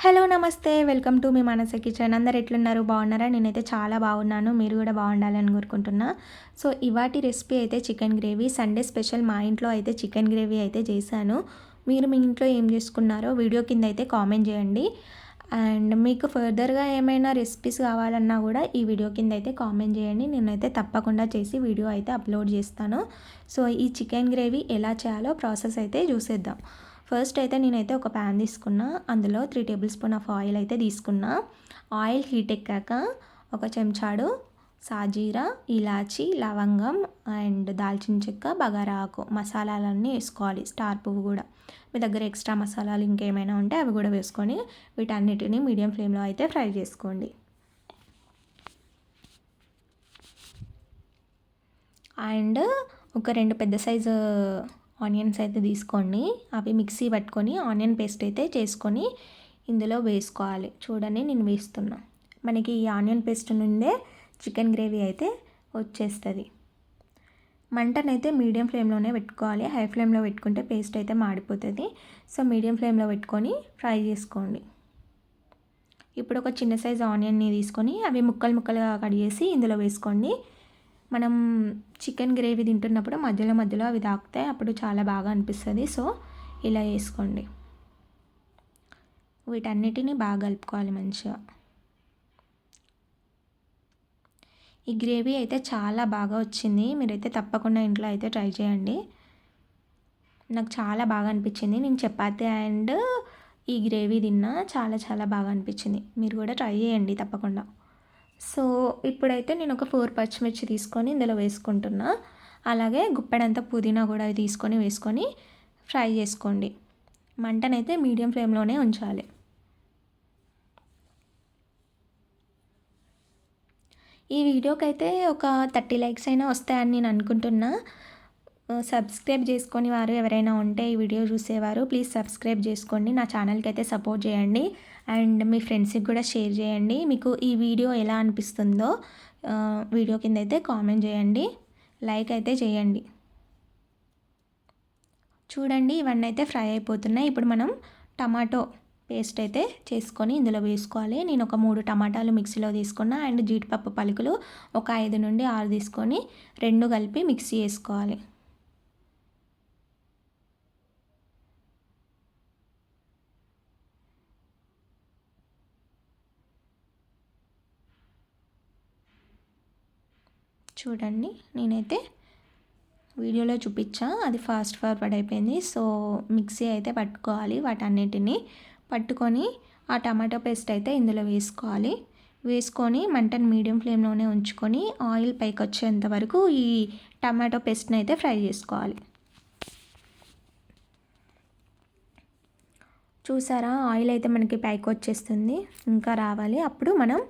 Hello నమస్తే welcome to me మనస kitchen. అందరు ఎట్లున్నారు, బాగున్నారా? నేనైతే చాలా బాగున్నాను, మీరు కూడా బాగుండాలని కోరుకుంటున్నా. సో ఇవాటి రెసిపీ అయితే చికెన్ గ్రేవీ. సండే స్పెషల్ మా ఇంట్లో అయితే చికెన్ గ్రేవీ అయితే చేశాను. మీరు మీ ఇంట్లో ఏం చేసుకున్నారో వీడియో కింద అయితే కామెంట్ చేయండి. అండ్ మీకు ఫర్దర్గా ఏమైనా రెసిపీస్ కావాలన్నా కూడా ఈ వీడియో కింద అయితే కామెంట్ చేయండి. నేనైతే తప్పకుండా చేసి వీడియో అయితే అప్లోడ్ చేస్తాను. సో ఈ చికెన్ గ్రేవీ ఎలా చేయాలో ప్రాసెస్ అయితే చూసేద్దాం. ఫస్ట్ అయితే నేనైతే ఒక ప్యాన్ తీసుకున్నా, అందులో 3 టేబుల్ స్పూన్ ఆఫ్ ఆయిల్ అయితే తీసుకున్నా. ఆయిల్ హీట్ ఎక్కాక ఒక చెంచాడు సాజీరా, ఇలాచి, లవంగం అండ్ దాల్చిన చెక్క, బగారా ఆకు మసాలాలన్నీ వేసుకోవాలి. స్టార్ పువ్వు కూడా, మీ దగ్గర ఎక్స్ట్రా మసాలాలు ఇంకేమైనా ఉంటే అవి కూడా వేసుకొని వీటన్నిటిని మీడియం ఫ్లేమ్లో అయితే ఫ్రై చేసుకోండి. అండ్ ఒక 2 పెద్ద సైజు ఆనియన్స్ అయితే తీసుకోండి. అవి మిక్సీ పట్టుకొని ఆనియన్ పేస్ట్ అయితే చేసుకొని ఇందులో వేసుకోవాలి. చూడండి నేను వేస్తున్నా. మనకి ఈ ఆనియన్ పేస్ట్ నుండే చికెన్ గ్రేవీ అయితే వచ్చేస్తుంది. మంటనైతే మీడియం ఫ్లేమ్లోనే పెట్టుకోవాలి. హై ఫ్లేమ్లో పెట్టుకుంటే పేస్ట్ అయితే మాడిపోతుంది. సో మీడియం ఫ్లేమ్లో పెట్టుకొని ఫ్రై చేసుకోండి. ఇప్పుడు ఒక చిన్న సైజు ఆనియన్ని తీసుకొని అవి ముక్కలు ముక్కలుగా కట్ చేసి ఇందులో వేసుకోండి. మనం చికెన్ గ్రేవీ తింటున్నప్పుడు మధ్యలో మధ్యలో అవి తాకుతాయి, అప్పుడు చాలా బాగా అనిపిస్తుంది. సో ఇలా వేసుకోండి. వీటన్నిటిని బాగా కలుపుకోవాలి మంచిగా. ఈ గ్రేవీ అయితే చాలా బాగా వచ్చింది. మీరైతే తప్పకుండా ఇంట్లో అయితే ట్రై చేయండి. నాకు చాలా బాగా అనిపించింది. నేను చపాతీ అండ్ ఈ గ్రేవీ తిన్నా, చాలా చాలా బాగా అనిపించింది. మీరు కూడా ట్రై చేయండి తప్పకుండా. సో ఇప్పుడైతే నేను ఒక 4 పచ్చిమిర్చి తీసుకొని ఇందులో వేసుకుంటున్నా. అలాగే గుప్పెడంతా పుదీనా కూడా తీసుకొని వేసుకొని ఫ్రై చేసుకోండి. మంటనైతే మీడియం ఫ్లేమ్లోనే ఉంచాలి. ఈ వీడియోకి అయితే ఒక 30 లైక్స్ అయినా వస్తాయని నేను అనుకుంటున్నా. సబ్స్క్రైబ్ చేసుకొని వారు ఎవరైనా ఉంటే ఈ వీడియో చూసేవారు ప్లీజ్ సబ్స్క్రైబ్ చేసుకోండి. నా ఛానల్కి అయితే సపోర్ట్ చేయండి అండ్ మీ ఫ్రెండ్స్కి కూడా షేర్ చేయండి. మీకు ఈ వీడియో ఎలా అనిపిస్తుందో వీడియో కింద అయితే కామెంట్ చేయండి, లైక్ అయితే చేయండి. చూడండి ఇవన్నీ అయితే ఫ్రై అయిపోతున్నాయి. ఇప్పుడు మనం టమాటో పేస్ట్ అయితే చేసుకొని ఇందులో వేసుకోవాలి. నేను ఒక 3 టమాటాలు మిక్సీలో తీసుకున్నా అండ్ జీడిపప్పు పలుకులు ఒక 5 నుండి 6 తీసుకొని 2 కలిపి మిక్సీ వేసుకోవాలి. చూడండి నేనైతే వీడియోలో చూపించా, అది ఫాస్ట్ ఫార్వర్డ్ అయిపోయింది. సో మిక్సీ అయితే పట్టుకోవాలి. వాటన్నిటిని పట్టుకొని ఆ టమాటో పేస్ట్ అయితే ఇందులో వేసుకోవాలి. వేసుకొని మంటను మీడియం ఫ్లేమ్లోనే ఉంచుకొని ఆయిల్ పైకి వచ్చేంత వరకు ఈ టమాటో పేస్ట్ని అయితే ఫ్రై చేసుకోవాలి. చూసారా ఆయిల్ అయితే మనకి పైకి వచ్చేస్తుంది, ఇంకా రావాలి. అప్పుడు మనం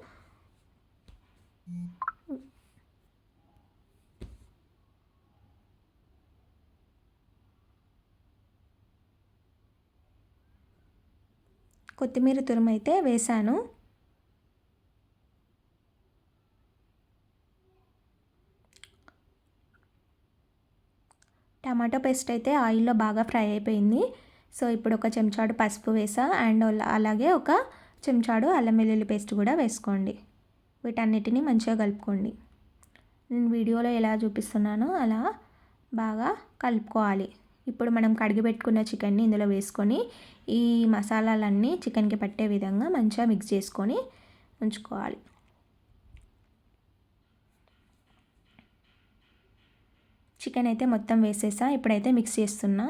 కొత్తిమీర తురుము అయితే వేసాను. టమాటో పేస్ట్ అయితే ఆయిల్లో బాగా ఫ్రై అయిపోయింది. సో ఇప్పుడు ఒక చెంచాడు పసుపు వేసా అండ్ అలాగే ఒక చెంచాడు అల్లం వెల్లుల్లి పేస్ట్ కూడా వేసుకోండి. వీటన్నిటిని మంచిగా కలుపుకోండి. నేను వీడియోలో ఎలా చూపిస్తున్నానో అలా బాగా కలుపుకోవాలి. ఇప్పుడు మనం కడిగి పెట్టుకున్న చికెన్ని ఇందులో వేసుకొని ఈ మసాలాలన్నీ చికెన్కి పట్టే విధంగా మంచిగా మిక్స్ చేసుకొని ఉంచుకోవాలి. చికెన్ అయితే మొత్తం వేసేసా. ఇప్పుడైతే మిక్స్ చేస్తున్నా.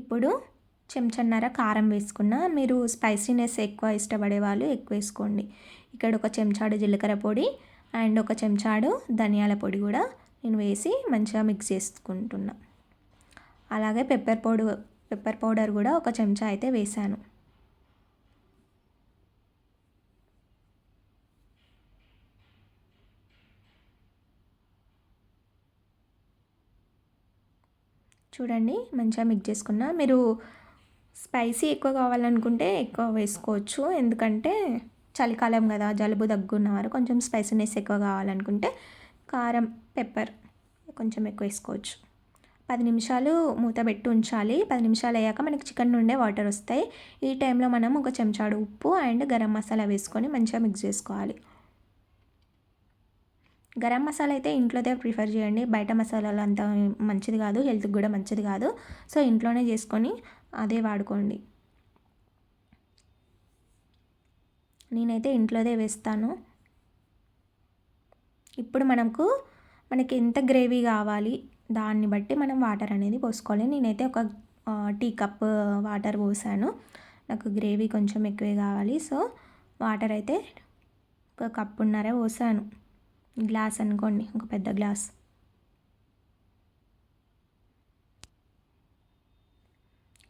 ఇప్పుడు చెంచన్నర కారం వేసుకున్నా. మీరు స్పైసీనెస్ ఎక్కువ ఇష్టపడే వాళ్ళు ఎక్కువ వేసుకోండి. ఇక్కడ ఒక చెంచాడు జీలకర్ర పొడి అండ్ ఒక చెంచాడు ధనియాల పొడి కూడా నేను వేసి మంచిగా మిక్స్ చేసుకుంటున్నా. అలాగే పెప్పర్ పౌడర్ కూడా ఒక చెంచా అయితే వేసాను. చూడండి మంచిగా మిక్స్ చేసుకున్నా. మీరు స్పైసీ ఎక్కువ కావాలనుకుంటే ఎక్కువ వేసుకోవచ్చు, ఎందుకంటే చలికాలం కదా, జలుబు దగ్గున్నవారు కొంచెం స్పైసీనెస్ ఎక్కువ కావాలనుకుంటే కారం పెప్పర్ కొంచెం ఎక్కువ వేసుకోవచ్చు. 10 నిమిషాలు మూత పెట్టి ఉంచాలి. 10 నిమిషాలు అయ్యాక మనకి చికెన్ నుండే వాటర్ వస్తాయి. ఈ టైంలో మనం ఒక చెంచాడు ఉప్పు అండ్ గరం మసాలా వేసుకొని మంచిగా మిక్స్ చేసుకోవాలి. గరం మసాలా అయితే ఇంట్లోదే ప్రిఫర్ చేయండి. బయట మసాలాలు అంత మంచిది కాదు, హెల్త్కి కూడా మంచిది కాదు. సో ఇంట్లోనే చేసుకొని అదే వాడుకోండి. నేనైతే ఇంట్లోదే వేస్తాను. ఇప్పుడు మనకి ఎంత గ్రేవీ కావాలి దాన్ని బట్టి మనం వాటర్ అనేది పోసుకోవాలి. నేనైతే ఒక టీ కప్ వాటర్ పోసాను. నాకు గ్రేవీ కొంచెం ఎక్కువే కావాలి. సో వాటర్ అయితే ఒక కప్పున్నర పోసాను. గ్లాస్ అనుకోండి, ఒక పెద్ద గ్లాస్.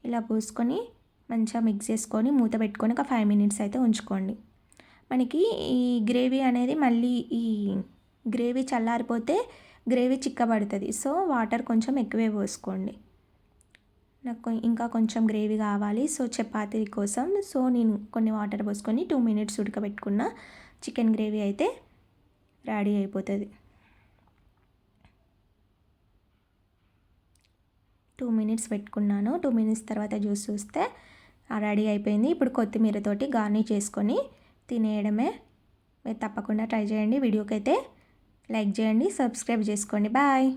ఇలా పోసుకొని మంచిగా మిక్స్ చేసుకొని మూత పెట్టుకొని ఒక 5 మినిట్స్ అయితే ఉంచుకోండి. మనకి ఈ గ్రేవీ అనేది మళ్ళీ ఈ గ్రేవీ చల్లారిపోతే గ్రేవీ చిక్కబడుతుంది. సో వాటర్ కొంచెం ఎక్కువే పోసుకోండి. నాకు ఇంకా కొంచెం గ్రేవీ కావాలి. సో చపాతీ కోసం నేను కొన్ని వాటర్ పోసుకొని 2 మినిట్స్ ఉడకబెట్టుకున్న చికెన్ గ్రేవీ అయితే రెడీ అయిపోతుంది. 2 మినిట్స్ పెట్టుకున్నాను. 2 మినిట్స్ తర్వాత చూస్తే రెడీ అయిపోయింది. ఇప్పుడు కొత్తిమీరతోటి గార్నిష్ చేసుకొని తినేయడమే. మీరు తప్పకుండా ట్రై చేయండి. వీడియోకి అయితే లైక్ చేయండి, సబ్స్క్రైబ్ చేసుకోండి. బాయ్.